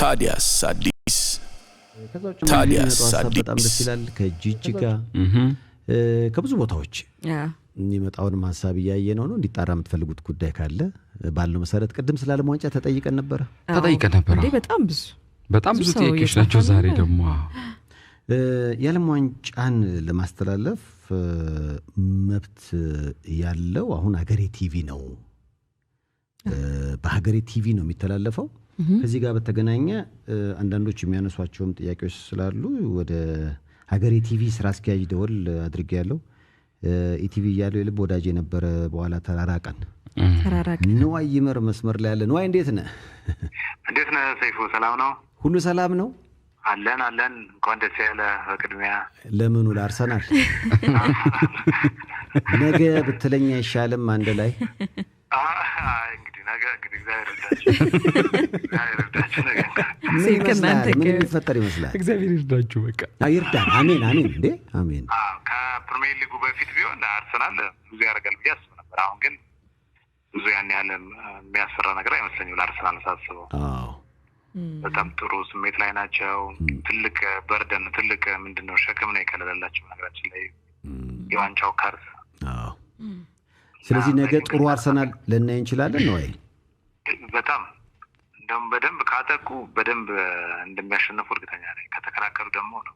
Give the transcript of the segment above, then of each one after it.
ታዲያስ አዲስ በጣም ደስ ይላል ከጂጂጋ ከብዙ ቦታዎች የሚመጣውን ሐሳብ ያየነው ነው እንዲጣራ የምትፈልጉት ጉዳይ ካለ ባለው መሰረት ቀደም ስላለም ዋንጫ ተጠይቀን ነበር እንዴ በጣም ብዙ ጥያቄዎች ናቸው ዛሬ ደግሞ የዓለም ዋንጫን ለማስተላለፍ መብት ያለው አሁን ሀገሬ ቲቪ ነው በሀገሬ ቲቪ ነው የሚተላለፈው ከዚህ ጋር በተገናኘ አንዳንዶች የሚያነሷቸውም ጥያቄዎች ስላሉ ወደ ሀገሬ ቲቪ ስራ አስኪያጅ ደወል አድርጌያለሁ ኢቲቪ ያለው የልብ ወዳጅ የነበረ በኋላ ተራራቀን ንዋይ ይመር መስመር ላይ ያለ ንዋይ እንዴት ነህ ሰይፉ ሰላም ነው ሁሉ ሰላም ነው አለን እንኳን ደስ ያለ በቅድሚያ ለምኑ ለአርሰናል ነገ ብትለኛ ይሻልም አንድ ላይ እንግዲህ ነገ እግዚአብሔር ይርዳችሁ ምን የሚፈጠር ይመስላል እግዚአብሔር ይርዳችሁ በቃ ይርዳን አሜን እንዴ አሜን ከፕሪሚየር ሊጉ በፊት ቢሆን አርሰናል ብዙ ያደርጋል ብዬ አስብ ነበር አሁን ግን ብዙ ያን ያህል የሚያስፈራ ነገር አይመስለኝም ለአርሰናል ሳስበው በጣም ጥሩ ስሜት ላይ ናቸው ትልቅ በርደን ትልቅ ምንድነው ሸክም ነው የከለለላቸው ነገራችን ላይ የዋንጫው ካርስ ስለዚህ ነገ ጥሩ አርሰናል ለናይ እንችላለን ነው አይ በጣም እንደም በደንብ ካጠቁ በደንብ እንደሚያሸንፉ እርግጠኛ ነኝ ከተከራከሩ ደግሞ ነው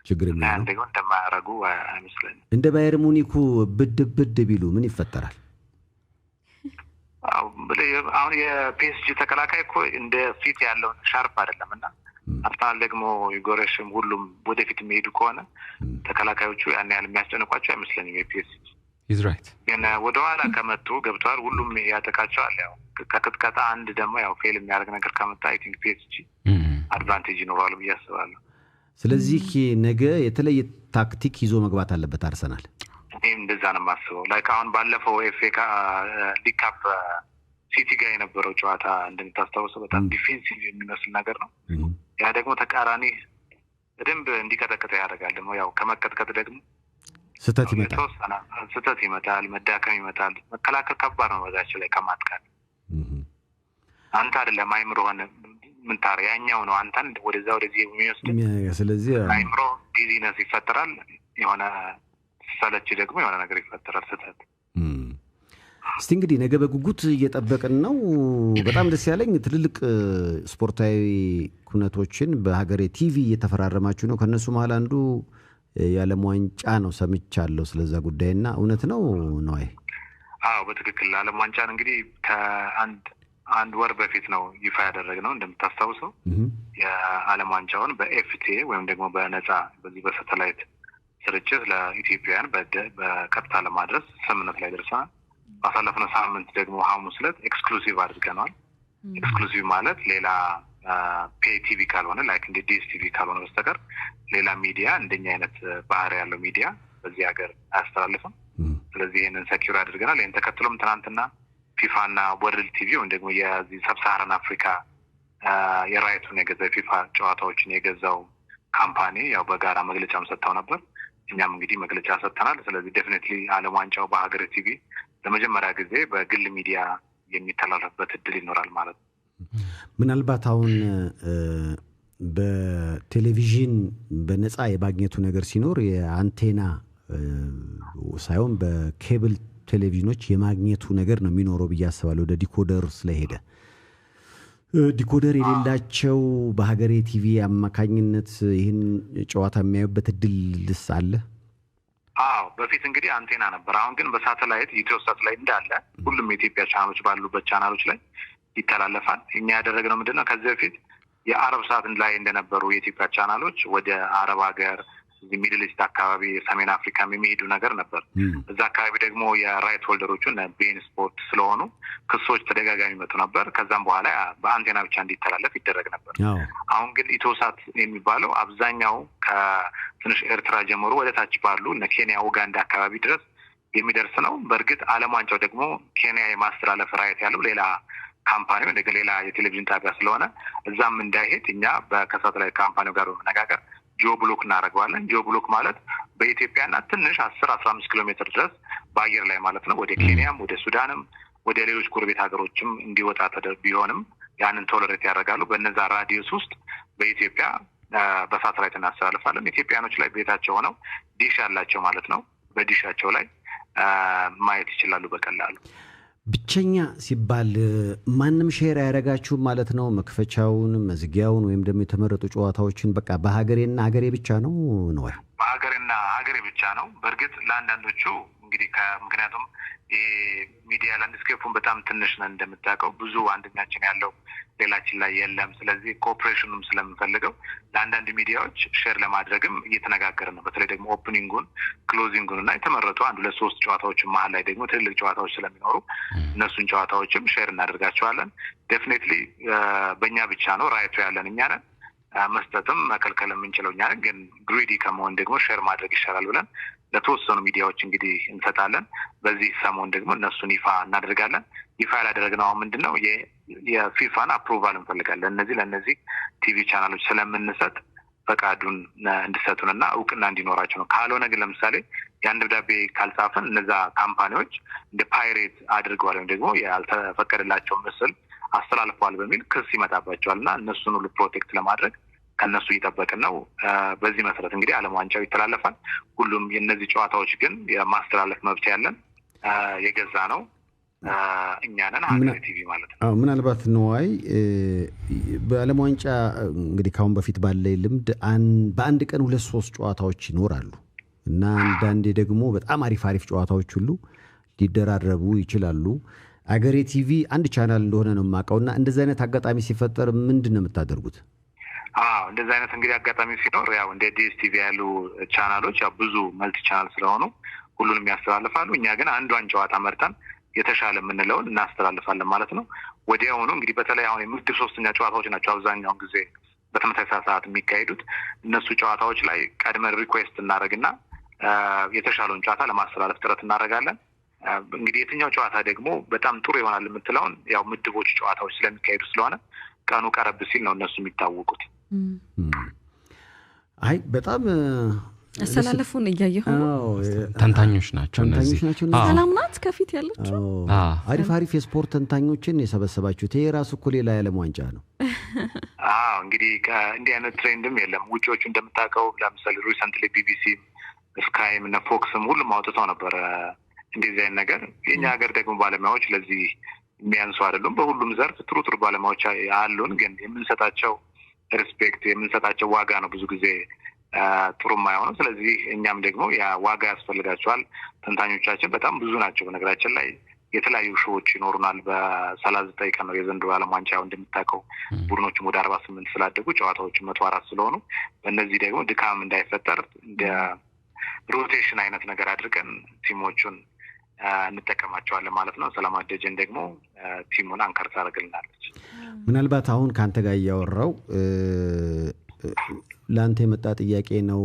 ችግር የለም እንደው እንደማያረጉ አይመስለኝም እንደ ባየር ሙኒኩ ብድ ቢሉ ምን ይፈጠራል አሁን የፒኤስጂ ተከላካይ እኮ እንደ ፊት ያለው ሻርፕ አይደለምና አርሰናል ደግሞ ይጎረሽም ሁሉም ወደፊት የሚሄዱ ከሆነ ተከላካዮቹ ያን ያህል የሚያስጨንቋቸው አይመስለኝም የፒኤስጂ is right ግን ወደኋላ ከመጡ ገብቷል ሁሉም ያጠቃቸዋል ያው ከቅጥቀጣ አንድ ደግሞ ያው ፌል የሚያደርግ ነገር ከመጣ አይ ቲንክ ፒኤስጂ አድቫንቴጅ ይኖራል ብዬ አስባለሁ ስለዚህ ነገ የተለየ ታክቲክ ይዞ መግባት አለበት አርሰናል እንደዛ ነው የማስበው ላይክ አሁን ባለፈው ኤፍኤ ሊግ ካፕ ሲቲ ጋር የነበረው ጨዋታ እንደምታስታውሰው በጣም ዲፌንሲቭ የሚመስል ነገር ነው ያ ደግሞ ተቃራኒ በደንብ እንዲቀጠቀጥ ያደርጋል ደግሞ ያው ከመቀጥቀጥ ደግሞ ስተት ይመጣል መዳከም ይመጣል መከላከል ከባድ ነው በዛቸው ላይ ከማጥቃት አንተ አይደለም አይምሮ ሆነ ምን ታረ ያኛው ነው አንተን ወደዚህ የሚወስድ ስለዚህ አይምሮ ቢዚነስ ይፈጠራል የሆነ ሰለች ደግሞ የሆነ ነገር ይፈጠራል ስተት እስቲ እንግዲህ ነገ በጉጉት እየጠበቅን ነው በጣም ደስ ያለኝ ትልልቅ ስፖርታዊ ኩነቶችን በሀገሬ ቲቪ እየተፈራረማችሁ ነው ከነሱ መሃል አንዱ የዓለም ዋንጫ ነው ሰምቻለሁ ስለዛ ጉዳይና እውነት ነው አይ በትክክል ዓለም ዋንጫን እንግዲህ ከአንድ ወር በፊት ነው ይፋ ያደረግነው እንደምታስታውሰው የዓለም ዋንጫውን በኤፍቲኤ ወይም ደግሞ በነፃ በዚህ በሳተላይት ስርጭት ለኢትዮጵያውያን በቀጥታ ለማድረስ ስምምነት ላይ ደርሰናል ባሳለፍነው ሳምንት ደግሞ ሐሙስ ዕለት ኤክስክሉሲቭ አድርገናል ኤክስክሉሲቭ ማለት ሌላ ፔይ ቲቪ ካልሆነ ላይክ እንደ ዲኤስቲቪ ካልሆነ በስተቀር ሌላ ሚዲያ እንደኛ አይነት ባህሪ ያለው ሚዲያ በዚህ ሀገር አያስተላልፍም ስለዚህ ይሄንን ሰኪዩር አድርገናል ይሄን ተከትሎም ትናንትና ፊፋና ወርልድ ቲቪ ወይም ደግሞ የዚህ ሰብሳሃራን አፍሪካ የራይቱን የገዛው ፊፋ ጨዋታዎችን የገዛው ካምፓኒ ያው በጋራ መግለጫም ሰጥተው ነበር እኛም እንግዲህ መግለጫ ሰጥተናል ስለዚህ ዴፊኒትሊ ዓለም ዋንጫው በሀገሬ ቲቪ ለመጀመሪያ ጊዜ በግል ሚዲያ የሚተላለፍበት እድል ይኖራል ማለት ነው ምናልባት አሁን በቴሌቪዥን በነፃ የማግኘቱ ነገር ሲኖር የአንቴና ሳይሆን በኬብል ቴሌቪዥኖች የማግኘቱ ነገር ነው የሚኖረው ብዬ አስባለሁ ወደ ዲኮደር ስለሄደ ዲኮደር የሌላቸው በሀገሬ ቲቪ አማካኝነት ይህን ጨዋታ የሚያዩበት እድልስ አለ በፊት እንግዲህ አንቴና ነበር አሁን ግን በሳተላይት ኢትዮሳት ላይ እንዳለ ሁሉም የኢትዮጵያ ቻናሎች ባሉበት ቻናሎች ላይ ይተላለፋል እኛ ያደረግነው ምንድነው ከዚህ በፊት የአረብ ሰዓት ላይ እንደነበሩ የኢትዮጵያ ቻናሎች ወደ አረብ ሀገር እዚህ ሚድል ኢስት አካባቢ ሰሜን አፍሪካ የሚሄዱ ነገር ነበር እዛ አካባቢ ደግሞ የራይት ሆልደሮቹ ቤን ስፖርት ስለሆኑ ክሶች ተደጋጋሚ መጡ ነበር ከዛም በኋላ በአንቴና ብቻ እንዲተላለፍ ይደረግ ነበር አሁን ግን ኢትዮሳት የሚባለው አብዛኛው ከትንሽ ኤርትራ ጀምሮ ወደ ታች ባሉ እነ ኬንያ ኡጋንዳ አካባቢ ድረስ የሚደርስ ነው በእርግጥ ዓለም ዋንጫው ደግሞ ኬንያ የማስተላለፍ ራይት ያለው ሌላ ካምፓኒ ወደ ሌላ የቴሌቪዥን ጣቢያ ስለሆነ እዛም እንዳይሄድ እኛ በከሳተላይት ካምፓኒው ጋር በመነጋገር ጂኦ ብሎክ እናደርገዋለን ጂኦ ብሎክ ማለት በኢትዮጵያና ትንሽ 10-15 ኪሎ ሜትር ድረስ በአየር ላይ ማለት ነው ወደ ኬንያም ወደ ሱዳንም ወደ ሌሎች ጎረቤት ሀገሮችም እንዲወጣ ተደርጎ ቢሆንም ያንን ቶለሬት ያደርጋሉ። በእነዛ ራዲየስ ውስጥ በኢትዮጵያ በሳተላይት እናስተላልፋለን። ኢትዮጵያኖች ላይ ቤታቸው ሆነው ዲሽ ያላቸው ማለት ነው በዲሻቸው ላይ ማየት ይችላሉ በቀላሉ። ብቸኛ ሲባል ማንም ሼር ያደርጋችሁ ማለት ነው? መክፈቻውን መዝጊያውን ወይም ደግሞ የተመረጡ ጨዋታዎችን በቃ በሀገሬና ሀገሬ ብቻ ነው ነው? በሀገሬና ሀገሬ ብቻ ነው። በእርግጥ ለአንዳንዶቹ እንግዲህ ምክንያቱም ሚዲያ ላንድስኬፑን በጣም ትንሽ ነው እንደምታውቀው፣ ብዙ አንደኛችን ያለው ሌላችን ላይ የለም። ስለዚህ ኮኦፕሬሽኑም ስለምንፈልገው ለአንዳንድ ሚዲያዎች ሼር ለማድረግም እየተነጋገርን ነው። በተለይ ደግሞ ኦፕኒንጉን ክሎዚንጉን እና የተመረጡ 1-2-3 ጨዋታዎች መሀል ላይ ደግሞ ትልልቅ ጨዋታዎች ስለሚኖሩ እነሱን ጨዋታዎችም ሼር እናደርጋቸዋለን። ዴፊኒትሊ በእኛ ብቻ ነው ራይቱ ያለን እኛ ነን። መስጠትም መከልከል የምንችለው እኛ ነን። ግን ግሪዲ ከመሆን ደግሞ ሼር ማድረግ ይሻላል ብለን ለተወሰኑ ሚዲያዎች እንግዲህ እንሰጣለን። በዚህ ሰሞን ደግሞ እነሱን ይፋ እናደርጋለን። ይፋ ያላደረግነው አሁን ምንድነው የፊፋን አፕሩቫል እንፈልጋለን። ለእነዚህ ቲቪ ቻናሎች ስለምንሰጥ ፈቃዱን እንዲሰጡንና እውቅና እንዲኖራቸው ነው። ካልሆነ ግን ለምሳሌ ያን ደብዳቤ ካልጻፈን እነዛ ካምፓኒዎች እንደ ፓይሬት አድርገዋል ወይም ደግሞ ያልተፈቀደላቸው ምስል አስተላልፈዋል በሚል ክስ ይመጣባቸዋልና እነሱን ሁሉ ፕሮቴክት ለማድረግ ከነሱ እየጠበቅን ነው። በዚህ መሰረት እንግዲህ ዓለም ዋንጫው ይተላለፋል። ሁሉም የነዚህ ጨዋታዎች ግን የማስተላለፍ መብት ያለን የገዛ ነው እኛ ነን ሀገሬ ቲቪ ማለት ነው። ምናልባት ነዋይ በዓለም ዋንጫ እንግዲህ ካሁን በፊት ባለኝ ልምድ በአንድ ቀን 2-3 ጨዋታዎች ይኖራሉ እና አንዳንዴ ደግሞ በጣም አሪፍ ጨዋታዎች ሁሉ ሊደራረቡ ይችላሉ። ሀገሬ ቲቪ አንድ ቻናል እንደሆነ ነው የማውቀውና እንደዚህ አይነት አጋጣሚ ሲፈጠር ምንድን ነው የምታደርጉት? እንደዚህ አይነት እንግዲህ አጋጣሚ ሲኖር ያው እንደ ዲኤስቲቪ ያሉ ቻናሎች ያው ብዙ መልቲ ቻናል ስለሆኑ ሁሉንም ያስተላልፋሉ። እኛ ግን አንዷን ጨዋታ መርጠን የተሻለ የምንለውን እናስተላልፋለን ማለት ነው። ወዲያውኑ እንግዲህ በተለይ አሁን የምድብ 3ኛ ጨዋታዎች ናቸው አብዛኛውን ጊዜ በተመሳሳይ ሰዓት የሚካሄዱት። እነሱ ጨዋታዎች ላይ ቀድመን ሪኩዌስት እናደርግና የተሻለውን ጨዋታ ለማስተላለፍ ጥረት እናደርጋለን። እንግዲህ የትኛው ጨዋታ ደግሞ በጣም ጥሩ ይሆናል የምትለውን ያው ምድቦች ጨዋታዎች ስለሚካሄዱ ስለሆነ ቀኑ ቀረብ ሲል ነው እነሱ የሚታወቁት። አይ በጣም አሰላለፉን እያየሁ ተንታኞች ናቸው እነዚህ። ሰላም ናት ከፊት ያለችው አሪፍ የስፖርት ተንታኞችን የሰበሰባችሁት። ይሄ ራሱ እኮ ሌላ የዓለም ዋንጫ ነው። እንግዲህ እንዲህ አይነት ትሬንድም የለም። ውጪዎቹ እንደምታውቀው ለምሳሌ ሪሰንትሊ ቢቢሲ፣ ስካይም እና ፎክስም ሁሉም አውጥተው ነበር እንደዚህ አይነት ነገር። የኛ ሀገር ደግሞ ባለሙያዎች ለዚህ የሚያንሱ አይደሉም። በሁሉም ዘርፍ ጥሩ ባለሙያዎች አሉን። ግን የምንሰጣቸው ሪስፔክት የምንሰጣቸው ዋጋ ነው ብዙ ጊዜ ጥሩ የማይሆነው። ስለዚህ እኛም ደግሞ ያ ዋጋ ያስፈልጋቸዋል። ተንታኞቻችን በጣም ብዙ ናቸው። በነገራችን ላይ የተለያዩ ሾዎች ይኖሩናል። በ39 ቀን ነው የዘንድሮ ዓለም ዋንጫ እንደምታውቀው። ቡድኖቹም ወደ 48 ስላደጉ ጨዋታዎቹም 104 ስለሆኑ በእነዚህ ደግሞ ድካም እንዳይፈጠር እንደ ሮቴሽን አይነት ነገር አድርገን ቲሞቹን እንጠቀማቸዋለን ማለት ነው። ሰላማት ደጀን ደግሞ ቲሙን አንከር ታደርግልናለች። ምናልባት አሁን ከአንተ ጋር እያወራው ለአንተ የመጣ ጥያቄ ነው።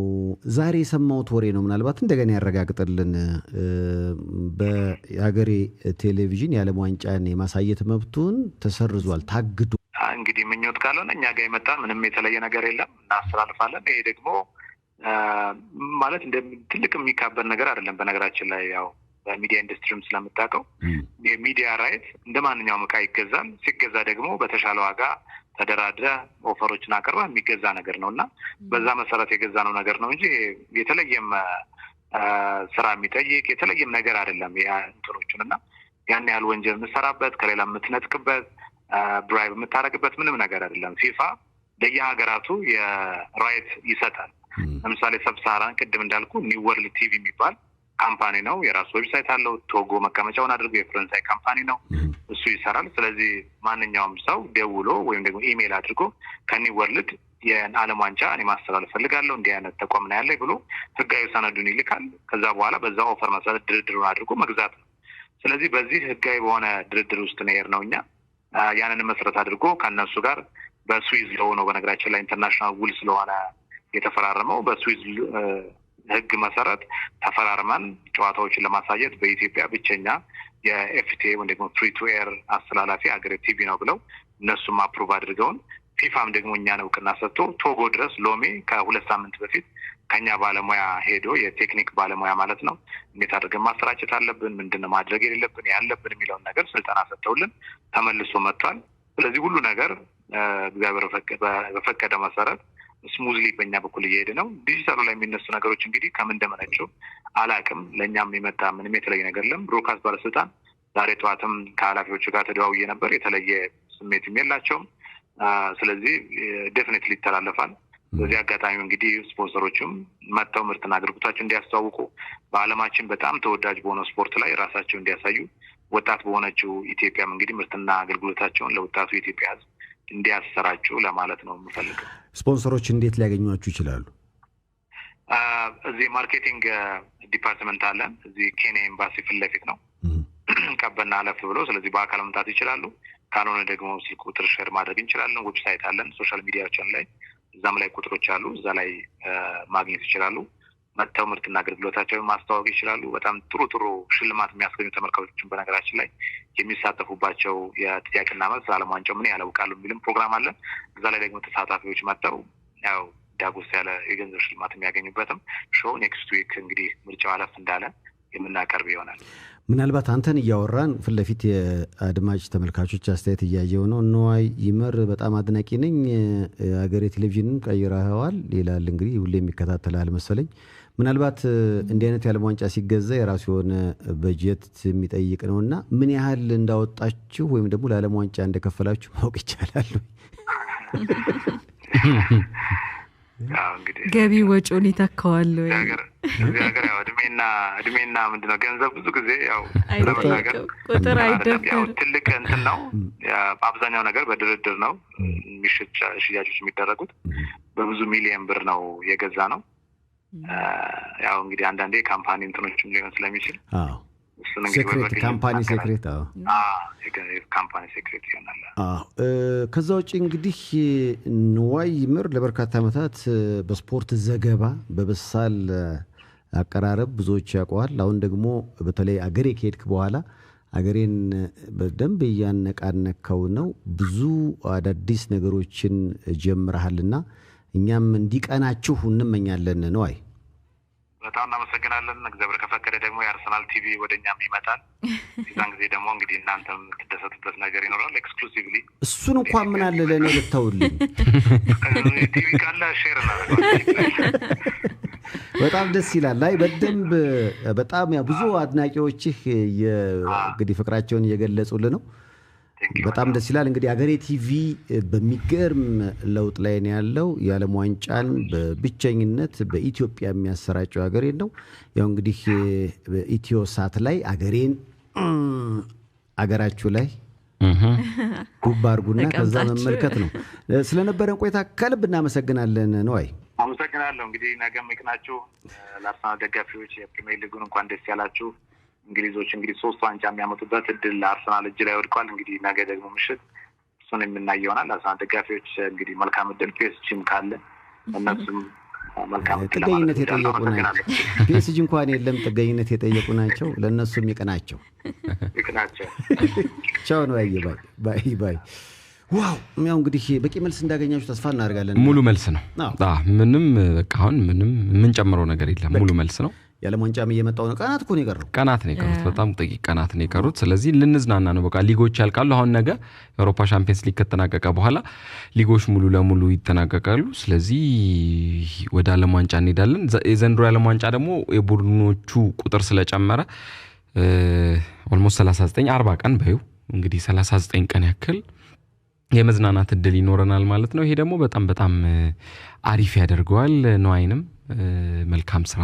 ዛሬ የሰማሁት ወሬ ነው። ምናልባት እንደገና ያረጋግጥልን። በሀገሬ ቴሌቪዥን የዓለም ዋንጫን የማሳየት መብቱን ተሰርዟል፣ ታግዶ። እንግዲህ ምኞት ካልሆነ እኛ ጋር የመጣ ምንም የተለየ ነገር የለም፣ እናስተላልፋለን። ይሄ ደግሞ ማለት እንደ ትልቅ የሚካበር ነገር አይደለም። በነገራችን ላይ ያው በሚዲያ ኢንዱስትሪም ስለምታውቀው የሚዲያ ራይት እንደ ማንኛውም ዕቃ ይገዛል። ሲገዛ ደግሞ በተሻለ ዋጋ ተደራድረ ኦፈሮችን አቀርባ የሚገዛ ነገር ነውና በዛ መሰረት የገዛነው ነገር ነው እንጂ የተለየም ስራ የሚጠይቅ የተለየም ነገር አይደለም። ያ እንትኖቹንና ያን ያህል ወንጀል የምትሰራበት ከሌላ የምትነጥቅበት ብራይብ የምታደርግበት ምንም ነገር አይደለም። ፊፋ ለየሀገራቱ የራይት ይሰጣል። ለምሳሌ ሰብሳራን ቅድም እንዳልኩ ኒው ወርልድ ቲቪ የሚባል ካምፓኒ ነው። የራሱ ዌብሳይት አለው። ቶጎ መቀመጫውን አድርጎ የፈረንሳይ ካምፓኒ ነው። እሱ ይሰራል። ስለዚህ ማንኛውም ሰው ደውሎ ወይም ደግሞ ኢሜል አድርጎ ከኒው ወርልድ የዓለም ዋንጫ እኔ ማስተላለፍ ፈልጋለሁ እንዲህ አይነት ተቋም ነው ያለኝ ብሎ ህጋዊ ሰነዱን ይልካል። ከዛ በኋላ በዛ ኦፈር መሰረት ድርድሩን አድርጎ መግዛት ነው። ስለዚህ በዚህ ህጋዊ በሆነ ድርድር ውስጥ ነው እኛ ያንን መሰረት አድርጎ ከነሱ ጋር በስዊዝ ሎው ነው በነገራችን ላይ ኢንተርናሽናል ውል ስለሆነ የተፈራረመው በስዊዝ ህግ መሰረት ተፈራርመን ጨዋታዎችን ለማሳየት በኢትዮጵያ ብቸኛ የኤፍቲኤ ወይም ደግሞ ፍሪ ቱ ኤር አስተላላፊ ሀገሬ ቲቪ ነው ብለው እነሱም አፕሩቭ አድርገውን ፊፋም ደግሞ እኛን እውቅና ሰጥቶ ቶጎ ድረስ ሎሜ ከ2 ሳምንት በፊት ከኛ ባለሙያ ሄዶ የቴክኒክ ባለሙያ ማለት ነው እንዴት አድርገን ማሰራጨት አለብን፣ ምንድነው ማድረግ የሌለብን ያለብን የሚለውን ነገር ስልጠና ሰጥተውልን ተመልሶ መጥቷል። ስለዚህ ሁሉ ነገር እግዚአብሔር በፈቀደ መሰረት ስሙዝሊ በእኛ በኩል እየሄደ ነው። ዲጂታሉ ላይ የሚነሱ ነገሮች እንግዲህ ከምን እንደመነጨው አላውቅም። ለእኛም የመጣ ምንም የተለየ ነገር የለም። ብሮድካስት ባለስልጣን ዛሬ ጠዋትም ከኃላፊዎቹ ጋር ተደዋውዬ ነበር። የተለየ ስሜትም የላቸውም። ስለዚህ ዴፊኒትሊ ይተላለፋል። በዚህ አጋጣሚ እንግዲህ ስፖንሰሮችም መጥተው ምርትና አገልግሎታቸውን እንዲያስተዋውቁ በዓለማችን በጣም ተወዳጅ በሆነው ስፖርት ላይ ራሳቸው እንዲያሳዩ ወጣት በሆነችው ኢትዮጵያም እንግዲህ ምርትና አገልግሎታቸውን ለወጣቱ የኢትዮጵያ ሕዝብ እንዲያሰራጩ ለማለት ነው የምፈልገው። ስፖንሰሮች እንዴት ሊያገኟችሁ ይችላሉ? እዚህ ማርኬቲንግ ዲፓርትመንት አለን። እዚህ ኬንያ ኤምባሲ ፊት ለፊት ነው ቀበና አለፍ ብሎ። ስለዚህ በአካል መምጣት ይችላሉ። ካልሆነ ደግሞ ስልክ ቁጥር ሼር ማድረግ እንችላለን። ዌብሳይት አለን፣ ሶሻል ሚዲያዎችን ላይ እዛም ላይ ቁጥሮች አሉ። እዛ ላይ ማግኘት ይችላሉ። መጥተው ምርትና አገልግሎታቸውን ማስተዋወቅ ይችላሉ። በጣም ጥሩ ሽልማት የሚያስገኙ ተመልካቾችን በነገራችን ላይ የሚሳተፉባቸው የጥያቄና መልስ ዓለም ዋንጫው ምን ያላውቃሉ የሚልም ፕሮግራም አለ። እዛ ላይ ደግሞ ተሳታፊዎች መጥተው ያው ዳጎስ ያለ የገንዘብ ሽልማት የሚያገኙበትም ሾው ኔክስት ዊክ እንግዲህ ምርጫው አለፍ እንዳለ የምናቀርብ ይሆናል። ምናልባት አንተን እያወራን ፊት ለፊት የአድማጭ ተመልካቾች አስተያየት እያየው ነው። ነዋይ ይመር በጣም አድናቂ ነኝ፣ ሀገሬ ቴሌቪዥንም ቀይረዋል ይላል። እንግዲህ ሁሌ የሚከታተላል መሰለኝ። ምናልባት እንዲህ አይነት የዓለም ዋንጫ ሲገዛ የራሱ የሆነ በጀት የሚጠይቅ ነውና ምን ያህል እንዳወጣችሁ ወይም ደግሞ ለዓለም ዋንጫ እንደከፈላችሁ ማወቅ ይቻላል? ገቢ ወጪውን ይተካዋል ወይ? እዚህ ሀገር ያው እድሜና ምንድነው ገንዘብ ብዙ ጊዜ ያው ቁጥር አይደለም። ያው ትልቅ እንትን ነው። አብዛኛው ነገር በድርድር ነው ሽያጮች የሚደረጉት። በብዙ ሚሊዮን ብር ነው የገዛ ነው። ያው እንግዲህ አንዳንዴ ካምፓኒ እንትኖችም ሊሆን ስለሚችል ሴክሬት ካምፓኒ ሴክሬት ካምፓኒ ሴክሬት ይሆናል። ከዛ ውጭ እንግዲህ ነዋይ ይመር ለበርካታ ዓመታት በስፖርት ዘገባ በበሳል አቀራረብ ብዙዎች ያውቀዋል። አሁን ደግሞ በተለይ አገሬ ከሄድክ በኋላ አገሬን በደንብ እያነቃነከው ነው። ብዙ አዳዲስ ነገሮችን ጀምረሃልና እኛም እንዲቀናችሁ እንመኛለን። ነዋይ በጣም እናመሰግናለን። እግዚአብሔር ከፈቀደ ደግሞ የአርሰናል ቲቪ ወደኛም ይመጣል። የዛን ጊዜ ደግሞ እንግዲህ እናንተም የምትደሰቱበት ነገር ይኖራል። ኤክስክሉሲቭሊ እሱን እንኳን ምን አለ ለእኔ ልተውልኝ። ቲቪ ካለ ሼር እናደርጋለን። በጣም ደስ ይላል። ላይ በደንብ በጣም ብዙ አድናቂዎችህ እንግዲህ ፍቅራቸውን እየገለጹልህ ነው። በጣም ደስ ይላል። እንግዲህ አገሬ ቲቪ በሚገርም ለውጥ ላይ ነው ያለው። የዓለም ዋንጫን በብቸኝነት በኢትዮጵያ የሚያሰራጨው አገሬን ነው። ያው እንግዲህ በኢትዮ ሳት ላይ አገሬን አገራችሁ ላይ ጉባ አድርጉና ከዛ መመልከት ነው። ስለነበረን ቆይታ ከልብ እናመሰግናለን። ነዋይ አመሰግናለሁ። እንግዲህ ነገም ይቅናችሁ። ለአርሰናል ደጋፊዎች የፕሪሚየር ሊጉን እንኳን ደስ ያላችሁ። እንግሊዞች እንግዲህ 3 ዋንጫ የሚያመጡበት እድል ለአርሰናል እጅ ላይ ወድቋል። እንግዲህ ነገ ደግሞ ምሽት እሱን የምናይ ይሆናል። አርሰናል ደጋፊዎች እንግዲህ መልካም እድል። ፒኤስጂ ካለ እነሱም መልካም እድል። ጥገኝነት የጠየቁ ናቸው። ፒኤስጂ እንኳን የለም ጥገኝነት የጠየቁ ናቸው። ለእነሱም ይቅናቸው። ቻው ነው። ባይ ዋው። ያው እንግዲህ በቂ መልስ እንዳገኛችሁ ተስፋ እናደርጋለን። ሙሉ መልስ ነው። ምንም በቃ አሁን ምንም የምንጨምረው ነገር የለም። ሙሉ መልስ ነው። የዓለም ዋንጫም እየመጣው ነው። ቀናት እኮ ነው የቀሩት። በጣም ጥቂት ቀናት ነው የቀሩት። ስለዚህ ልንዝናና ነው። በቃ ሊጎች ያልቃሉ። አሁን ነገ የአውሮፓ ሻምፒየንስ ሊግ ከተጠናቀቀ በኋላ ሊጎች ሙሉ ለሙሉ ይጠናቀቃሉ። ስለዚህ ወደ ዓለም ዋንጫ እንሄዳለን። የዘንድሮ የዓለም ዋንጫ ደግሞ የቡድኖቹ ቁጥር ስለጨመረ ኦልሞስት 39 40 ቀን በዩ እንግዲህ 39 ቀን ያክል የመዝናናት እድል ይኖረናል ማለት ነው። ይሄ ደግሞ በጣም አሪፍ ያደርገዋል። ነዋይንም መልካም ስራ